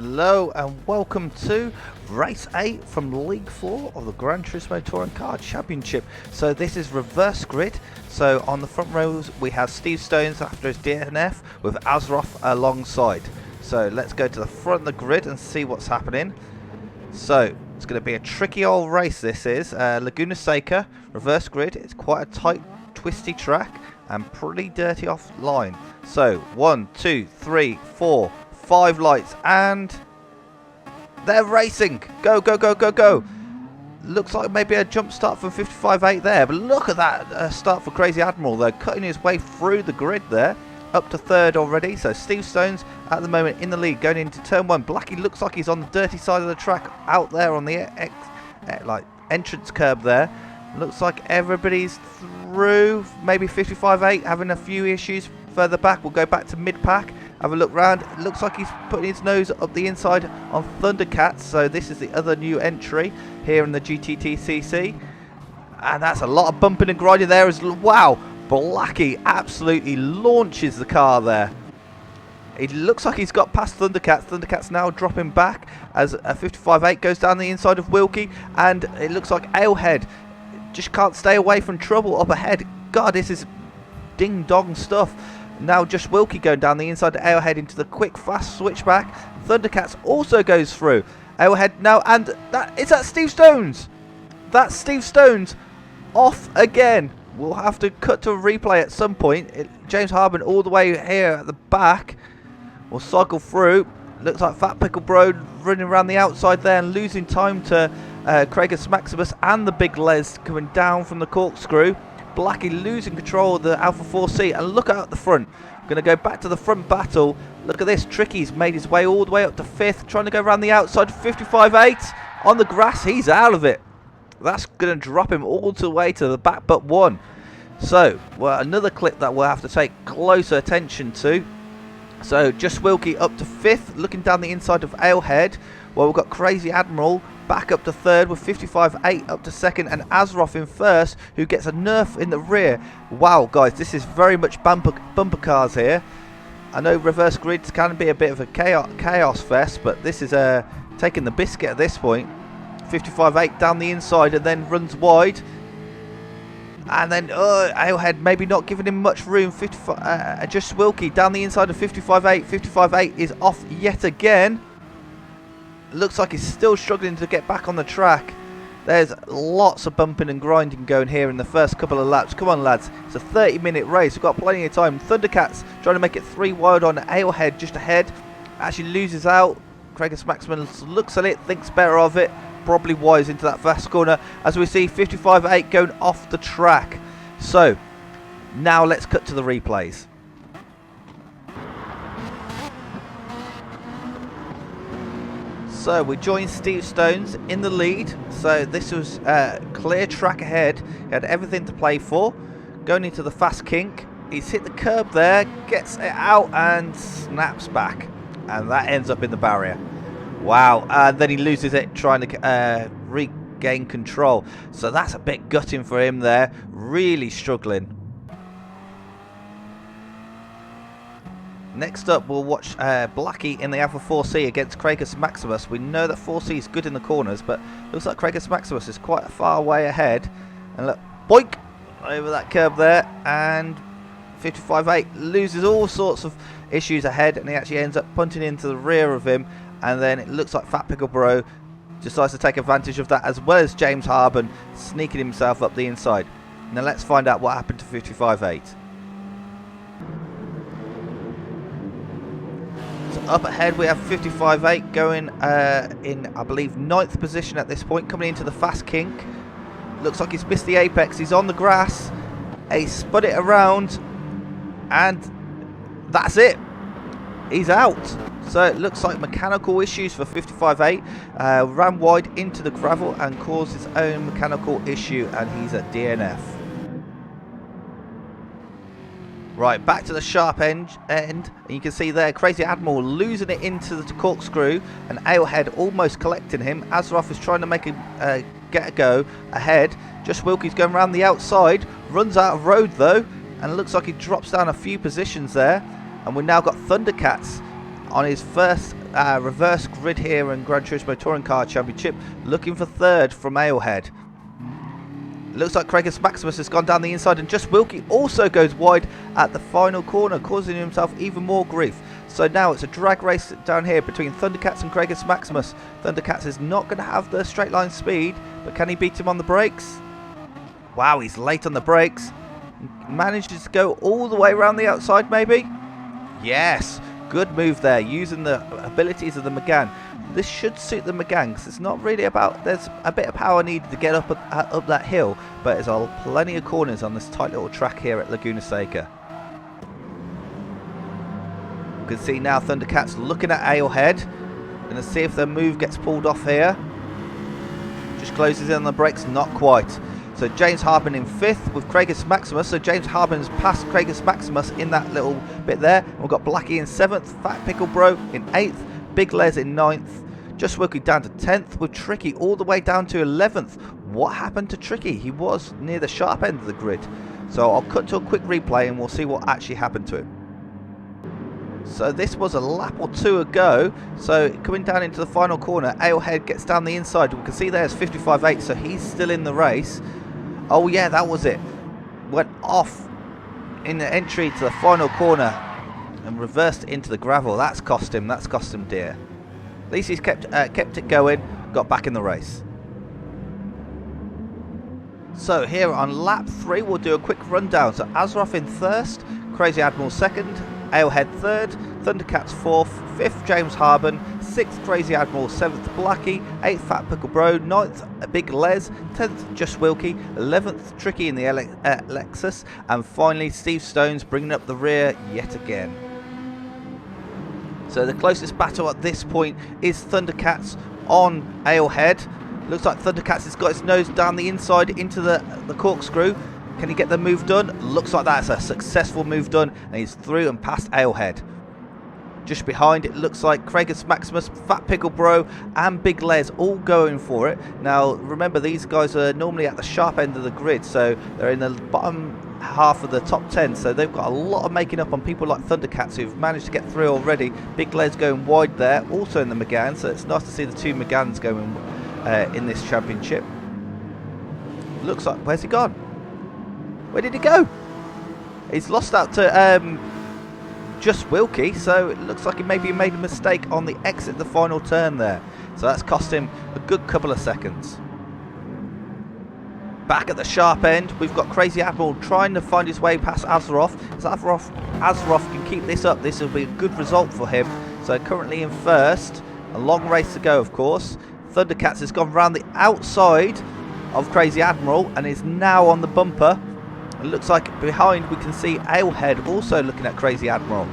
Hello and welcome to Race 8 from League 4 of the Gran Turismo Touring Car Championship. So this is reverse grid. So on the front rows we have Steve Stones after his DNF with Azroth alongside. So let's go to the front of the grid and see what's happening. So it's going to be a tricky old race, this is. Laguna Seca, reverse grid. It's quite a tight, twisty track and pretty dirty offline. So 1, 2, 3, 4, 5 lights and they're racing. Go, go, go, go, go. Looks like maybe a jump start from 55.8 there, but look at that start for Crazy Admiral though, cutting his way through the grid there, up to third already. So Steve Stones at the moment in the lead going into turn 1. Blackie looks like he's on the dirty side of the track out there on the entrance curb there. Looks like everybody's through. Maybe 55.8 having a few issues further back. We'll go back to mid-pack, have a look round. It looks like he's putting his nose up the inside on Thundercats. So this is the other new entry here in the GTTCC. And that's a lot of bumping and grinding there. Wow, Blackie absolutely launches the car there. It looks like he's got past Thundercats. Thundercats now dropping back as a 55.8 goes down the inside of Wilkie. And it looks like Alehead just can't stay away from trouble up ahead. God, this is ding-dong stuff. Now just Wilkie going down the inside to Alehead into the quick, fast switchback. Thundercats also goes through. Alehead now, and is that Steve Stones? That's Steve Stones off again. We'll have to cut to a replay at some point. James Harben all the way here at the back. We'll cycle through. Looks like Fat Pickle Bro running around the outside there and losing time to Craigus Maximus and the Big Les coming down from the corkscrew. Blackie losing control of the Alpha 4C, and look out the front. Going to go back to the front battle. Look at this. Tricky's made his way all the way up to 5th, trying to go around the outside. 55.8 on the grass. He's out of it. That's going to drop him all the way to the back but one. So, well, another clip that we'll have to take closer attention to. So, just Wilkie up to 5th, looking down the inside of Alehead. Well, we've got Crazy Admiral back up to 3rd with 55.8 up to 2nd, and Azroth in 1st, who gets a nerf in the rear. Wow, guys, this is very much bumper cars here. I know reverse grids can be a bit of a chaos fest, but this is taking the biscuit at this point. 55.8 down the inside and then runs wide. And then Alehead maybe not giving him much room. Just Wilkie down the inside of 55.8. 55.8 is off yet again. Looks like he's still struggling to get back on the track. There's lots of bumping and grinding going here in the first couple of laps. Come on, lads. It's a 30-minute race. We've got plenty of time. Thundercats trying to make it 3 wide on Alehead just ahead. Actually loses out. Craigus Maximus looks at it, thinks better of it. Probably wise into that fast corner as we see 55.8 going off the track. So now let's cut to the replays. So we joined Steve Stones in the lead. So this was clear track ahead. He had everything to play for. Going into the fast kink. He's hit the curb there, gets it out and snaps back. And that ends up in the barrier. Wow, and then he loses it trying to regain control. So that's a bit gutting for him there. Really struggling. Next up, we'll watch Blackie in the Alpha 4C against Craigus Maximus. We know that 4C is good in the corners, but looks like Craigus Maximus is quite a far way ahead. And look, boink, over that curb there. And 55.8 loses all sorts of issues ahead, and he actually ends up punting into the rear of him. And then it looks like Fat Pickle Bro decides to take advantage of that, as well as James Harben sneaking himself up the inside. Now let's find out what happened to 55.8. So up ahead we have 55.8 going in, I believe, 9th position at this point, coming into the fast kink. Looks like he's missed the apex. He's on the grass. He spun it around, and that's it. He's out. So it looks like mechanical issues for 55.8. Ran wide into the gravel and caused his own mechanical issue, and he's at DNF. Right, back to the sharp end, and you can see there Crazy Admiral losing it into the corkscrew, and Alehead almost collecting him. Azroth is trying to make him get a go ahead. Just Wilkie's going around the outside, runs out of road though, and it looks like he drops down a few positions there. And we've now got Thundercats on his first reverse grid here in Gran Turismo Touring Car Championship, looking for third from Alehead. Looks like Craigus Maximus has gone down the inside, and Just Wilkie also goes wide at the final corner, causing himself even more grief. So now it's a drag race down here between Thundercats and Craigus Maximus. Thundercats is not going to have the straight line speed, but can he beat him on the brakes? Wow, he's late on the brakes. Manages to go all the way around the outside maybe? Yes, good move there, using the abilities of the Megane. This should suit the Megane, because it's not really about, there's a bit of power needed to get up that hill, but there's plenty of corners on this tight little track here at Laguna Seca. You can see now Thundercats looking at Alehead. Gonna see if their move gets pulled off here. Just closes in on the brakes, not quite. So James Harbin in 5th with Craigus Maximus. So James Harbin's passed Craigus Maximus in that little bit there. We've got Blackie in 7th, Fat Pickle Bro in 8th, Big Les in 9th. Just Wilkie down to 10th with Tricky all the way down to 11th. What happened to Tricky? He was near the sharp end of the grid. So I'll cut to a quick replay and we'll see what actually happened to him. So this was a lap or two ago. So coming down into the final corner, Alehead gets down the inside. We can see there's 55.8, so he's still in the race. Oh yeah, that was it. Went off in the entry to the final corner and reversed into the gravel. That's cost him dear. At least he's kept it going, got back in the race. So here on lap 3, we'll do a quick rundown. So Azeroth in 1st, Crazy Admiral 2nd, Alehead 3rd, Thundercats 4th, 5th James Harbin, 6th Crazy Admiral, 7th Blackie, 8th Fat Pickle Bro, 9th Big Les, 10th Just Wilkie, 11th Tricky in the Lexus, and finally Steve Stones bringing up the rear yet again. So the closest battle at this point is Thundercats on Alehead. Looks like Thundercats has got his nose down the inside into the corkscrew. Can he get the move done? Looks like that's a successful move done, and he's through and past Alehead. Just behind, it looks like Craigus Maximus, Fat Pickle Bro and Big Les all going for it. Now remember, these guys are normally at the sharp end of the grid, so they're in the bottom half of the top 10, so they've got a lot of making up on people like Thundercats who've managed to get through already. Big Les going wide there, also in the Megane, so it's nice to see the two Meganes going in this championship. Looks like, where's he gone? Where did he go? He's lost out to Just Wilkie, so it looks like he maybe made a mistake on the exit the final turn there. So that's cost him a good couple of seconds. Back at the sharp end, we've got Crazy Admiral trying to find his way past Azeroth. As Azeroth can keep this up, this will be a good result for him. So currently in 1st, a long race to go of course. Thundercats has gone round the outside of Crazy Admiral and is now on the bumper. It looks like behind we can see Alehead also looking at Crazy Admiral.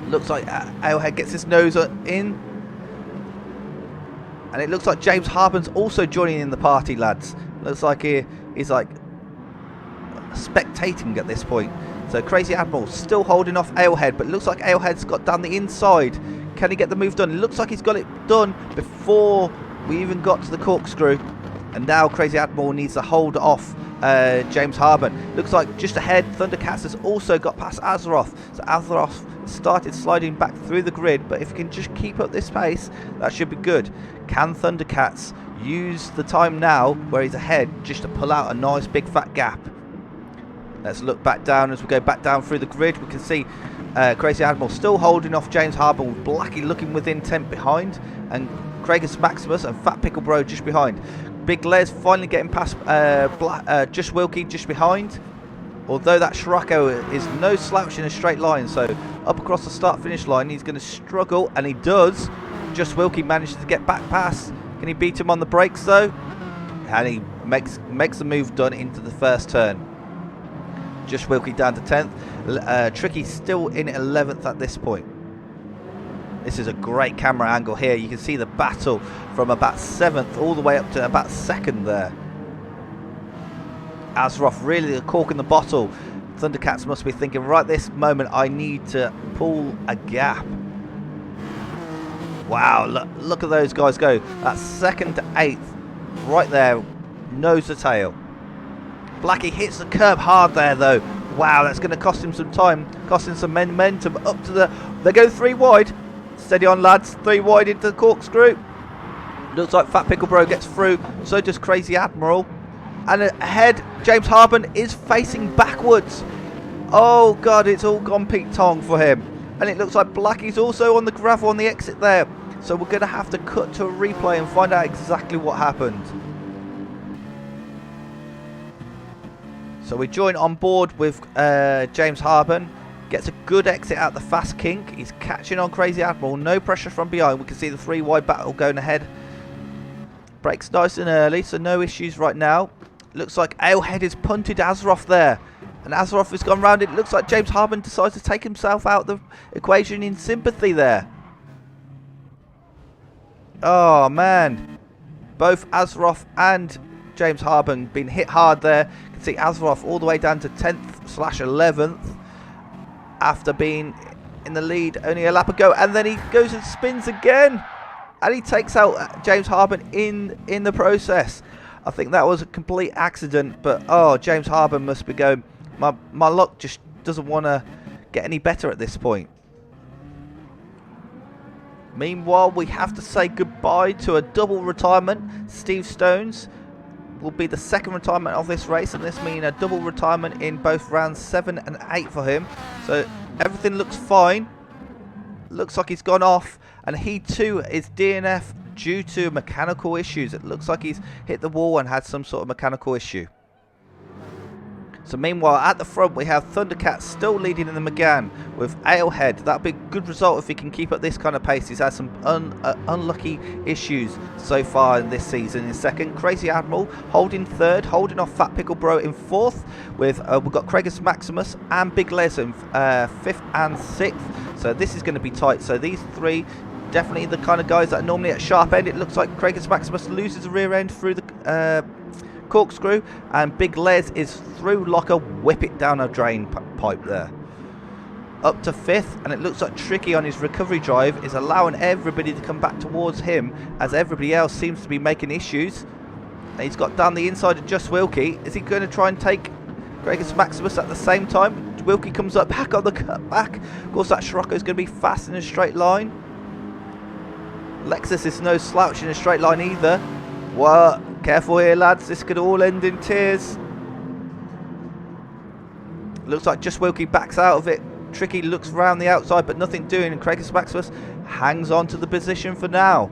Looks like Alehead gets his nose in. And it looks like James Harbin's also joining in the party, lads. Looks like he's like spectating at this point. So Crazy Admiral still holding off Alehead, but it looks like Alehead's got down the inside. Can he get the move done? It looks like he's got it done before we even got to the corkscrew. And now Crazy Admiral needs to hold off James Harbin. Looks like just ahead, Thundercats has also got past Azeroth. So Azeroth started sliding back through the grid, but if he can just keep up this pace, that should be good. Can Thundercats use the time now where he's ahead just to pull out a nice big fat gap? Let's look back down. As we go back down through the grid, we can see Crazy Admiral still holding off James Harbin, with Blackie looking within 10 behind, and Craigus Maximus and Fat Pickle Bro just behind. Big Les finally getting past Just Wilkie just behind. Although that Sparco is no slouch in a straight line, so up across the start-finish line he's going to struggle, and he does. Just Wilkie manages to get back past. Can he beat him on the brakes though? And he makes the move done into the first turn. Just Wilkie down to 10th. Tricky still in 11th at this point. This is a great camera angle here. You can see the battle from about 7th all the way up to about 2nd there. Azeroth really the cork in the bottle. Thundercats must be thinking, right this moment I need to pull a gap. Wow, look at those guys go. That's 2nd to 8th. Right there, nose to tail. Blackie hits the curb hard there though. Wow, that's going to cost him some time. Cost him some momentum up to the... They go 3 wide. Steady on, lads. 3 wide into the corkscrew. Looks like Fat Pickle Bro gets through. So does Crazy Admiral. And ahead, James Harben is facing backwards. Oh, God, it's all gone Pete Tong for him. And it looks like Blackie's also on the gravel on the exit there. So we're going to have to cut to a replay and find out exactly what happened. So we join on board with James Harben. Gets a good exit out the fast kink. He's catching on Crazy Admiral. No pressure from behind. We can see the 3 wide battle going ahead. Brakes nice and early, so no issues right now. Looks like Alehead has punted Azeroth there. And Azeroth has gone round it. Looks like James Harben decides to take himself out of the equation in sympathy there. Oh, man. Both Azeroth and James Harben been hit hard there. You can see Azeroth all the way down to 10th/11th. After being in the lead only a lap ago. And then he goes and spins again. And he takes out James Harben in the process. I think that was a complete accident. But, oh, James Harben must be going, my luck just doesn't want to get any better at this point. Meanwhile, we have to say goodbye to a double retirement. Steve Stones will be the second retirement of this race, and this means a double retirement in both rounds 7 and 8 for him. So everything looks fine. Looks like he's gone off, and he too is DNF due to mechanical issues. It looks like he's hit the wall and had some sort of mechanical issue. So meanwhile, at the front we have Thundercat still leading in the McGann with Alehead. That'd be a good result if he can keep up this kind of pace. He's had some unlucky issues so far in this season. In second, Crazy Admiral holding third, holding off Fat Pickle Bro in fourth. With we've got Craigus Maximus and Big Les in 5th and 6th. So this is going to be tight. So these 3 definitely the kind of guys that are normally at sharp end. It looks like Craigus Maximus loses the rear end through the corkscrew, and Big Les is through locker, whip it down a drain pipe there. Up to 5th, and it looks like Tricky on his recovery drive is allowing everybody to come back towards him as everybody else seems to be making issues. And he's got down the inside of Just Wilkie. Is he going to try and take Craigus Maximus at the same time? Wilkie comes up back on the cutback. Of course, that Scirocco is going to be fast in a straight line. Lexus is no slouch in a straight line either. Well, careful here, lads. This could all end in tears. Looks like Just Wilkie backs out of it. Tricky looks around the outside, but nothing doing. And Craigus Maximus hangs on to the position for now.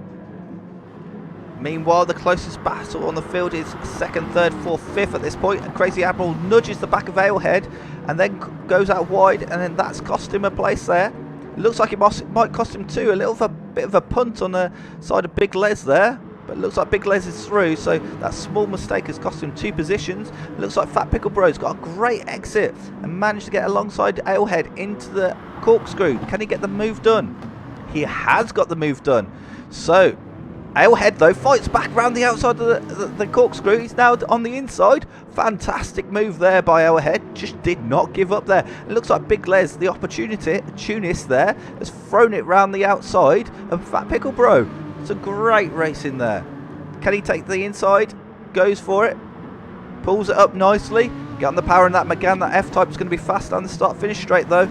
Meanwhile, the closest battle on the field is 2nd, 3rd, 4th, 5th at this point. And Crazy Admiral nudges the back of Alehead and then goes out wide. And then that's cost him a place there. It looks like it might cost him 2. A bit of a punt on the side of Big Les there. But it looks like Big Les is through, so that small mistake has cost him 2 positions. It looks like Fat Pickle Bro's got a great exit and managed to get alongside Alehead into the corkscrew. Can he get the move done? He has got the move done. So, Alehead, though, fights back around the outside of the corkscrew. He's now on the inside. Fantastic move there by Alehead. Just did not give up there. It looks like Big Les, the opportunist there, has thrown it round the outside of Fat Pickle Bro. It's a great race in there. Can he take the inside? Goes for it. Pulls it up nicely. Get on the power in that McGann. That F-Type is going to be fast down the start-finish straight, though.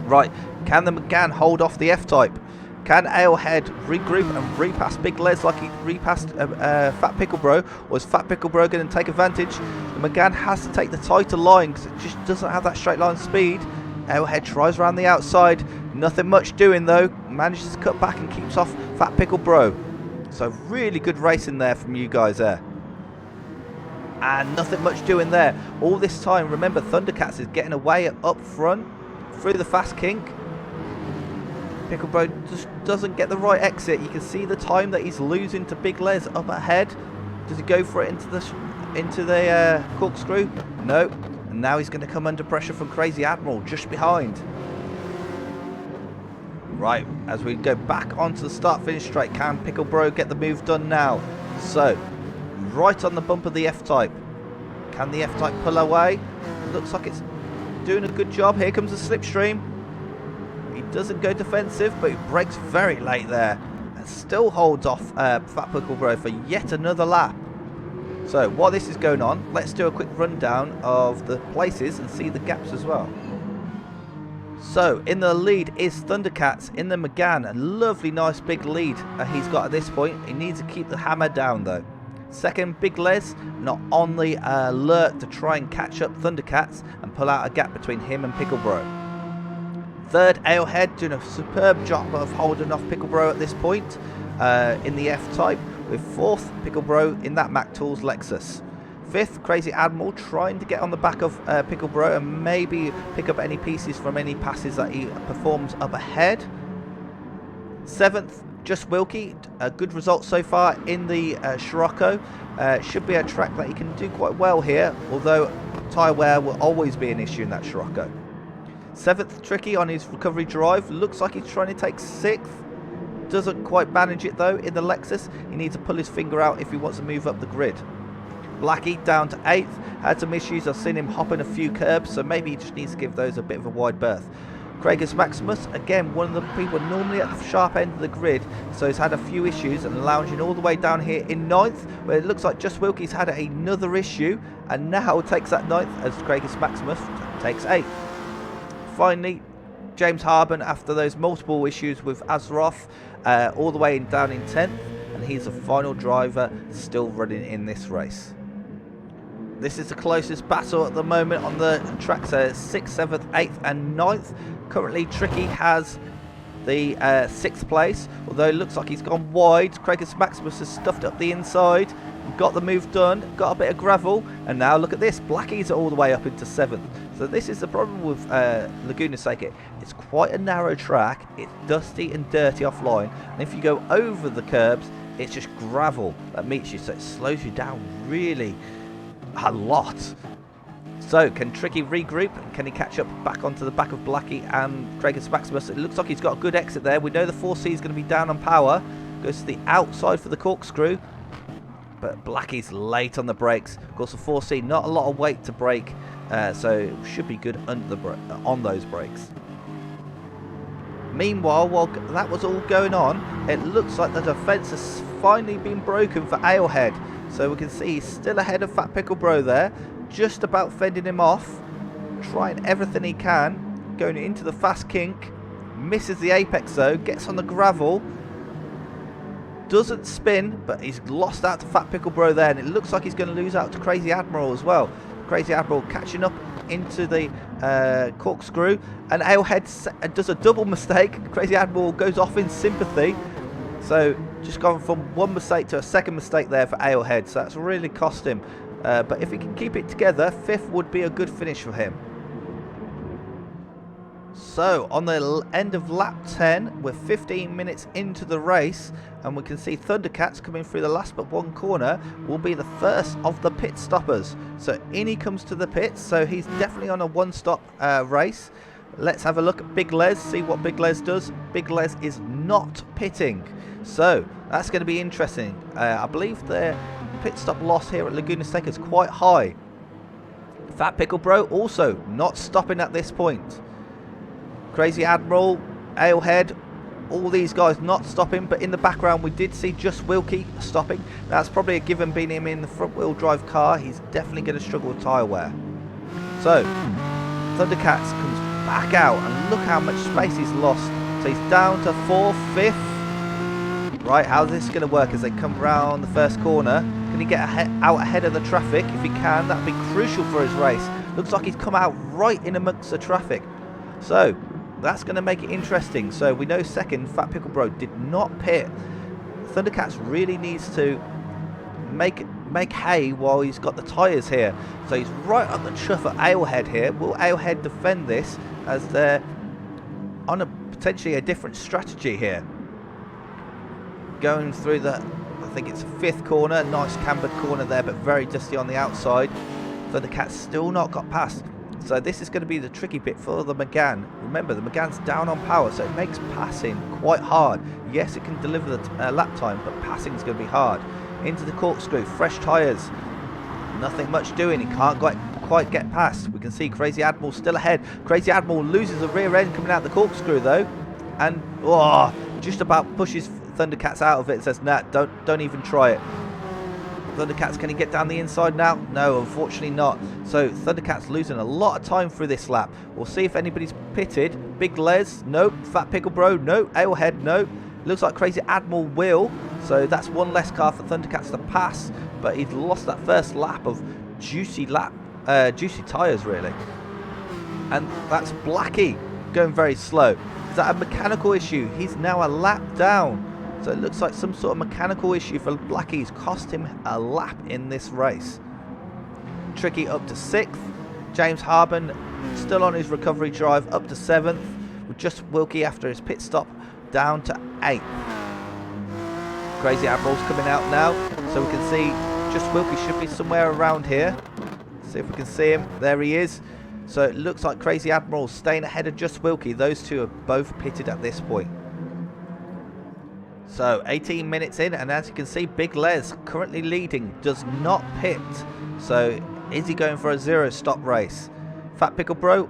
Right. Can the McGann hold off the F-Type? Can Alehead regroup and repass Big Les like he repassed Fat Pickle Bro? Or is Fat Pickle Bro going to take advantage? The McGann has to take the tighter line because it just doesn't have that straight line speed. Alehead tries around the outside. Nothing much doing though. Manages to cut back and keeps off Fat Pickle Bro. So really good racing there from you guys there. And nothing much doing there. All this time, remember, Thundercats is getting away up front through the fast kink. Pickle Bro just doesn't get the right exit. You can see the time that he's losing to Big Les up ahead. Does he go for it into the corkscrew? No. And now he's going to come under pressure from Crazy Admiral just behind. Right, as we go back onto the start-finish straight, can Pickle Bro get the move done now? So, right on the bump of the F-Type. Can the F-Type pull away? Looks like it's doing a good job. Here comes the slipstream. He doesn't go defensive, but he brakes very late there. And still holds off Fat Pickle Bro for yet another lap. So, while this is going on, let's do a quick rundown of the places and see the gaps as well. So in the lead is Thundercats in the Megane. A lovely nice big lead he's got at this point. He needs to keep the hammer down though. Second, Big Les, not on the alert to try and catch up Thundercats and pull out a gap between him and Picklebro. Third, Alehead doing a superb job of holding off Picklebro at this point in the F-Type. With fourth, Picklebro in that Mac Tools Lexus. Fifth, Crazy Admiral trying to get on the back of Picklebro and maybe pick up any pieces from any passes that he performs up ahead. Seventh, Just Wilkie, a good result so far in the Sparco. Should be a track that he can do quite well here, although tyre wear will always be an issue in that Sparco. Seventh, Tricky on his recovery drive. Looks like he's trying to take sixth. Doesn't quite manage it though in the Lexus. He needs to pull his finger out if he wants to move up the grid. Blackie down to 8th. Had some issues. I've seen him hopping a few curbs, so maybe he just needs to give those a bit of a wide berth. Craigus Maximus, again, one of the people normally at the sharp end of the grid, so he's had a few issues and lounging all the way down here in 9th, where it looks like Just Wilkie's had another issue and now takes that 9th as Craigus Maximus takes 8th. Finally, James Harben, after those multiple issues with Azeroth, all the way down in 10th, and he's the final driver still running in this race. This is the closest battle at the moment on the track, so 6th, 7th, 8th and 9th. Currently Tricky has the 6th place, although it looks like he's gone wide. Craigus Maximus has stuffed up the inside, got the move done, got a bit of gravel, and now look at this, Blackie's all the way up into 7th. So this is the problem with Laguna Seca. It's quite a narrow track, it's dusty and dirty offline, and if you go over the curbs, it's just gravel that meets you, so it slows you down really a lot. So can Tricky regroup and can he catch up back onto the back of Blackie and Craigus Maximus? It looks like he's got a good exit there. We know the 4C is going to be down on power, goes to the outside for the corkscrew, but Blackie's late on the brakes. Of course the 4C, not a lot of weight to brake, so it should be good under the on those brakes. Meanwhile, while that was all going on, it looks like the defence has finally been broken for Alehead. So we can see he's still ahead of Fat Pickle Bro there, just about fending him off, trying everything he can, going into the fast kink, misses the apex though, gets on the gravel, doesn't spin, but he's lost out to Fat Pickle Bro there, and it looks like he's going to lose out to Crazy Admiral as well. Crazy Admiral catching up into the corkscrew, and Alehead does a double mistake. Crazy Admiral goes off in sympathy. So just gone from one mistake to a second mistake there for Alehead, so that's really cost him. But if he can keep it together, 5th would be a good finish for him. So on the end of lap 10, we're 15 minutes into the race, and we can see Thundercats coming through the last but one corner will be the first of the pit stoppers. So in he comes to the pits, so he's definitely on a one-stop race. Let's have a look at Big Les, see what Big Les does. Big Les is not pitting, so that's going to be interesting. I believe the pit stop loss here at Laguna Seca is quite high. Fat Pickle Bro also not stopping at this point. Crazy Admiral, Alehead, all these guys not stopping, but in the background we did see Just Wilkie stopping. That's probably a given, being him in the front wheel drive car. He's definitely going to struggle with tyre wear. So Thundercats comes back out, and look how much space he's lost. So he's down to 4th, 5th. Right, how's this going to work as they come round the first corner? Can he get out ahead of the traffic? If he can, that would be crucial for his race. Looks like he's come out right in amongst the traffic. So that's going to make it interesting. So we know second, Fat Pickle Bro did not pit. Thundercats really needs to make hay while he's got the tyres here. So he's right on the chuff at Alehead here. Will Alehead defend this as they're on a potentially a different strategy here? Going through the, I think it's a 5th corner, nice cambered corner there, but very dusty on the outside. Thundercats still not got past. So this is going to be the tricky bit for the Megane. Remember, the Megane's down on power, so it makes passing quite hard. Yes, it can deliver the lap time, but passing is going to be hard. Into the corkscrew, fresh tyres. Nothing much doing, he can't quite get past. We can see Crazy Admiral still ahead. Crazy Admiral loses the rear end coming out the corkscrew though, and just about pushes Thundercats out of it and says, nah, don't even try it. Thundercats, can he get down the inside now? No, unfortunately not. So Thundercats losing a lot of time through this lap. We'll see if anybody's pitted, Big Les, nope. Fat Pickle Bro, nope. Alehead, nope. Looks like Crazy Admiral will. So that's one less car for Thundercats to pass. But he's lost that first lap of juicy tyres, really. And that's Blackie going very slow. Is that a mechanical issue? He's now a lap down. So it looks like some sort of mechanical issue for Blackie's cost him a lap in this race. Tricky up to 6th. James Harben still on his recovery drive up to 7th. With just Wilkie after his pit stop down to 8th. Crazy Admiral's coming out now. So we can see just Wilkie should be somewhere around here. See if we can see him. There he is. So it looks like Crazy Admiral staying ahead of just Wilkie. Those two are both pitted at this point. So 18 minutes in, and as you can see, Big Les currently leading, does not pit. So is he going for a 0-stop race? Fat Pickle Bro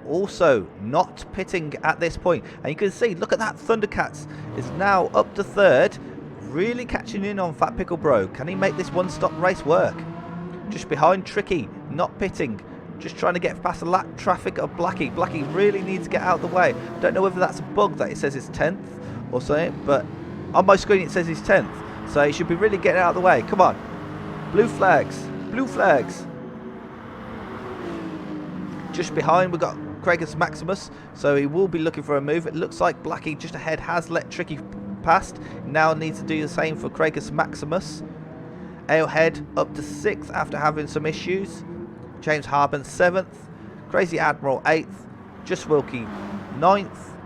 also not pitting at this point. And you can see, look at that, Thundercats is now up to 3rd, really catching in on Fat Pickle Bro. Can he make this one-stop race work? Just behind Tricky, not pitting. Just trying to get past the lap traffic of Blackie. Blackie really needs to get out of the way. Don't know whether that's a bug that it says it's 10th or something, but on my screen it says he's 10th. So he should be really getting out of the way. Come on. Blue flags. Blue flags. Just behind we've got Craigus Maximus. So he will be looking for a move. It looks like Blackie just ahead has let Tricky past. Now needs to do the same for Craigus Maximus. Alehead up to 6th after having some issues. James Harben 7th. Crazy Admiral 8th. Just Wilkie 9th.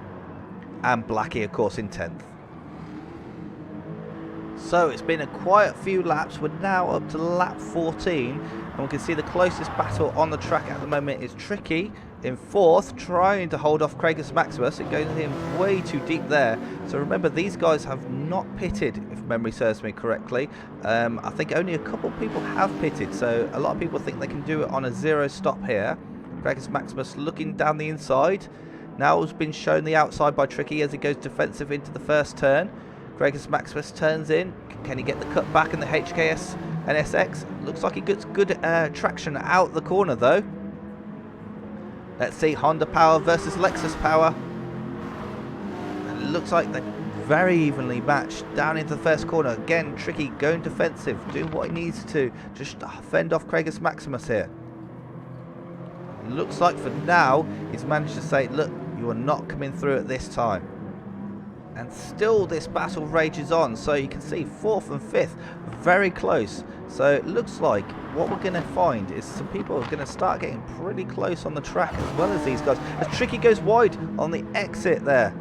And Blackie of course in 10th. So it's been a quiet few laps. We're now up to lap 14, and we can see the closest battle on the track at the moment is Tricky in 4th, trying to hold off Craigus Maximus. It goes in way too deep there. So remember, these guys have not pitted, if memory serves me correctly. I think only a couple of people have pitted, so a lot of people think they can do it on a 0-stop here. Craigus Maximus looking down the inside. Now has been shown the outside by Tricky as he goes defensive into the first turn. Craigus Maximus turns in. Can he get the cut back in the HKS NSX? Looks like he gets good traction out the corner though. Let's see, Honda Power versus Lexus Power. And it looks like they're very evenly matched down into the first corner. Again, Tricky going defensive, doing what he needs to just fend off Craigus Maximus here. It looks like for now he's managed to say, look, you are not coming through at this time. And still this battle rages on, so you can see 4th and 5th very close. So it looks like what we're going to find is some people are going to start getting pretty close on the track as well as these guys. As Tricky goes wide on the exit there.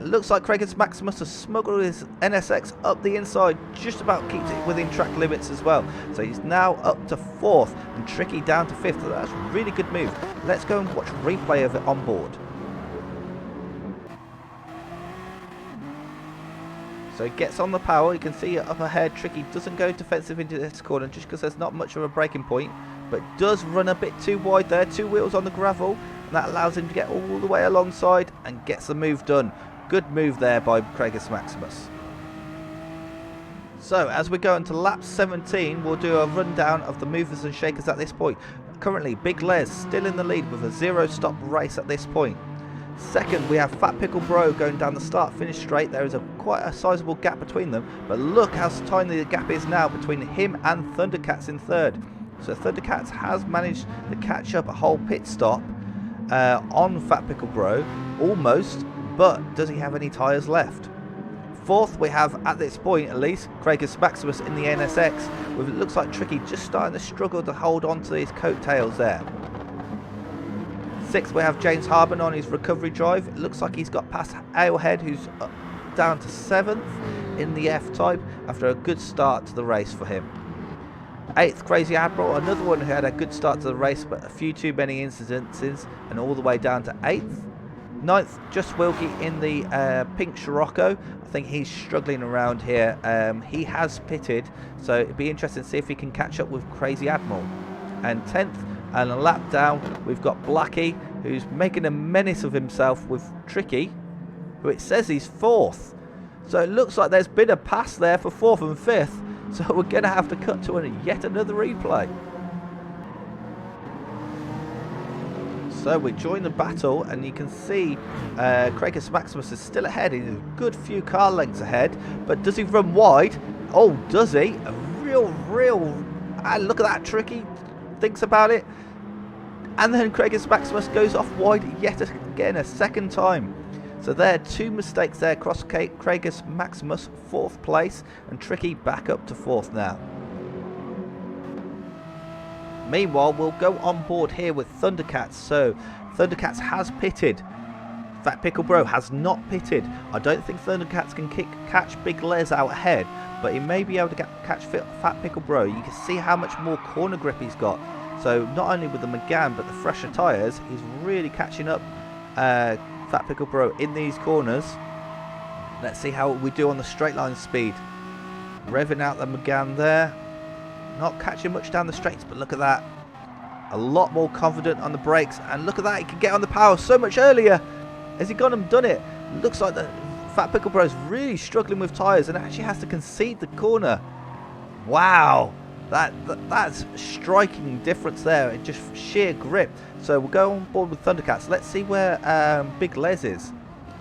It looks like Craigus Maximus has smuggled his NSX up the inside, just about keeps it within track limits as well. So he's now up to 4th and Tricky down to 5th. So that's a really good move. Let's go and watch a replay of it on board. So he gets on the power, you can see up ahead, Tricky doesn't go defensive into this corner just because there's not much of a braking point, but does run a bit too wide there, 2 wheels on the gravel, and that allows him to get all the way alongside and gets the move done. Good move there by Craigus Maximus. So as we go into lap 17, we'll do a rundown of the movers and shakers at this point. Currently, Big Les still in the lead with a 0-stop race at this point. Second, we have Fat Pickle Bro going down the start finish straight. There is quite a sizable gap between them, but look how tiny the gap is now between him and Thundercats in 3rd. So Thundercats has managed to catch up a whole pit stop on Fat Pickle Bro, almost, but does he have any tyres left? 4th, we have, at this point at least, Craigus Maximus in the NSX, with it looks like Tricky just starting to struggle to hold on to his coattails there. 6th, we have James Harben on his recovery drive. It looks like he's got past Alehead, who's down to 7th in the F-Type after a good start to the race for him. 8th, Crazy Admiral, another one who had a good start to the race, but a few too many incidences, and all the way down to 8th. 9th, just Wilkie in the pink Scirocco. I think he's struggling around here. He has pitted, so it'd be interesting to see if he can catch up with Crazy Admiral. And 10th, and a lap down, we've got Blackie, who's making a menace of himself with Tricky, who it says he's 4th. So it looks like there's been a pass there for 4th and 5th. So we're going to have to cut to yet another replay. So we join the battle, and you can see Craggus Maximus is still ahead. He's a good few car lengths ahead, but does he run wide? Oh, does he? A real, look at that, Tricky thinks about it. And then Craggus Maximus goes off wide yet again, a second time. So there are 2 mistakes there. Cross Craggus Maximus, 4th place, and Tricky back up to 4th now. Meanwhile, we'll go on board here with Thundercats. So Thundercats has pitted. Fat Pickle Bro has not pitted. I don't think Thundercats can catch Big Les out ahead, but he may be able to catch Fat Pickle Bro. You can see how much more corner grip he's got. So not only with the McGann, but the fresher tyres, he's really catching up Fat Pickle Bro in these corners. Let's see how we do on the straight line speed. Revving out the McGann there. Not catching much down the straights, but look at that. A lot more confident on the brakes, and look at that, he can get on the power so much earlier. Has he gone and done it? Looks like the Fat Pickle Bro's really struggling with tyres and actually has to concede the corner. Wow, that's striking difference there, and just sheer grip. So we'll go on board with Thundercats. Let's see where Big Les is.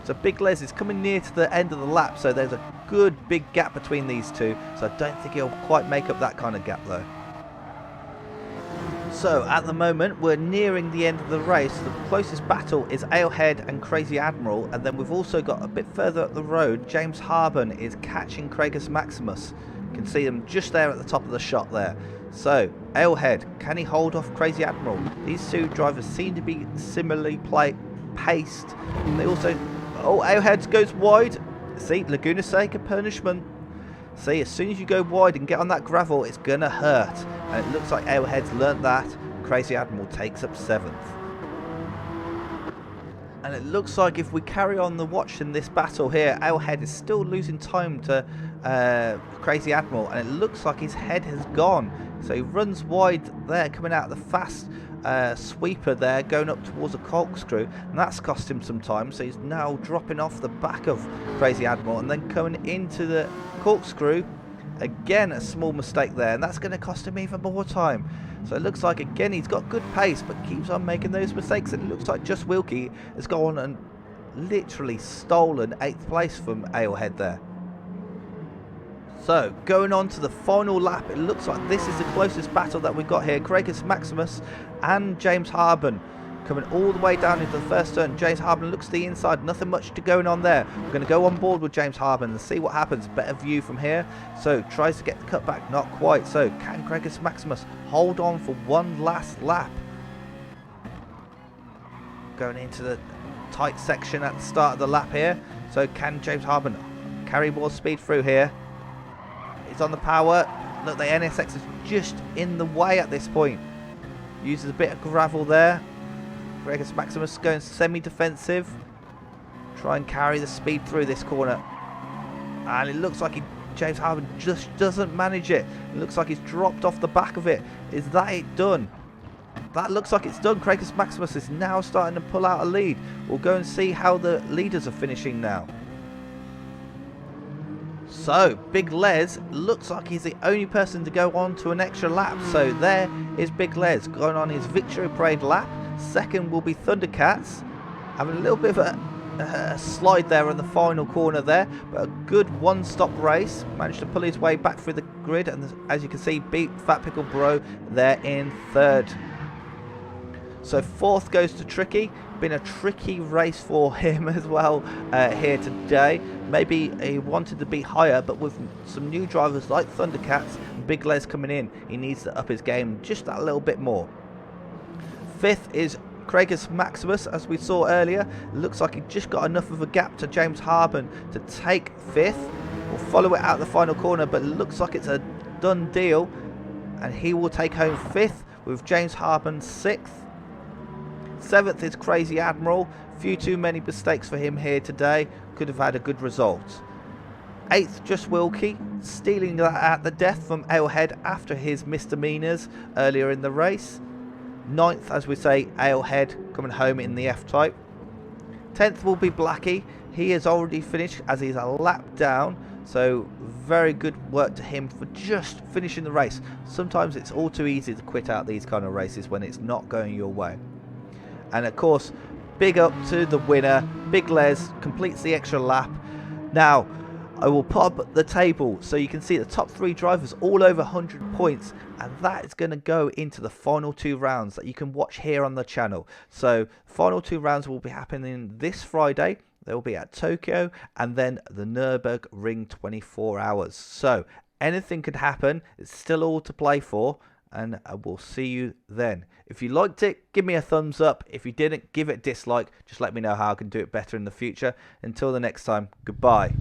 So Big Les is coming near to the end of the lap, so there's a good big gap between these two. So I don't think he'll quite make up that kind of gap though. So at the moment we're nearing the end of the race. The closest battle is Alehead and Crazy Admiral, and then we've also got a bit further up the road, James Harben is catching Craggus Maximus. You can see them just there at the top of the shot there. So Alehead, can he hold off Crazy Admiral? These 2 drivers seem to be similarly paced. They also, oh, Alehead goes wide. See, Laguna Seca punishment. See, as soon as you go wide and get on that gravel, it's gonna hurt. And it looks like Alehead's learnt that. Crazy Admiral takes up 7th. And it looks like if we carry on watching this battle here, Alehead is still losing time to Crazy Admiral, and it looks like his head has gone. So he runs wide there, coming out of the fast sweeper there, going up towards a corkscrew, and that's cost him some time. So he's now dropping off the back of Crazy Admiral and then coming into the corkscrew. Again, a small mistake there, and that's going to cost him even more time. So it looks like again he's got good pace, but keeps on making those mistakes. And it looks like Just Wilkie has gone and literally stolen 8th place from Alehead there. So going on to the final lap, it looks like this is the closest battle that we've got here. Craggus Maximus and James Harben coming all the way down into the first turn. James Harben looks to the inside, nothing much going on there. We're going to go on board with James Harben and see what happens. Better view from here. So tries to get the cutback, not quite. So can Craggus Maximus hold on for one last lap? Going into the tight section at the start of the lap here. So can James Harben carry more speed through here? He's on the power. Look, the NSX is just in the way at this point. Uses a bit of gravel there. Craggus Maximus going semi-defensive. Try and carry the speed through this corner. And it looks like James Harben just doesn't manage it. It looks like he's dropped off the back of it. Is that it done? That looks like it's done. Craggus Maximus is now starting to pull out a lead. We'll go and see how the leaders are finishing now. So, Big Les looks like he's the only person to go on to an extra lap. So there is Big Les going on his victory parade lap. Second will be Thundercats, having a little bit of a slide there on the final corner there, but a good one-stop race. Managed to pull his way back through the grid, and as you can see, beat Fat Pickle Bro there in 3rd. So 4th goes to Tricky. Been a tricky race for him as well here today. Maybe he wanted to be higher, but with some new drivers like Thundercats and Big Les coming in, he needs to up his game just that little bit more. 5th is Craggus Maximus, as we saw earlier. Looks like he just got enough of a gap to James Harben to take 5th. We'll follow it out the final corner, but it looks like it's a done deal, and he will take home 5th with James Harben 6th. 7th is Crazy Admiral. Few too many mistakes for him here today. Could have had a good result. 8th, Just Wilkie, stealing that at the death from Alehead after his misdemeanors earlier in the race. 9th, as we say, Alehead coming home in the F-Type. 10th will be Blackie. He has already finished as he's a lap down. So very good work to him for just finishing the race. Sometimes it's all too easy to quit out these kind of races when it's not going your way. And of course, big up to the winner. Big Les completes the extra lap. Now, I will pop up the table so you can see the top 3 drivers all over 100 points, and that is going to go into the final 2 rounds that you can watch here on the channel. So final 2 rounds will be happening this Friday. They will be at Tokyo and then the Nürburgring 24 hours. So anything could happen. It's still all to play for, and I will see you then. If you liked it, give me a thumbs up. If you didn't, give it a dislike. Just let me know how I can do it better in the future. Until the next time, goodbye.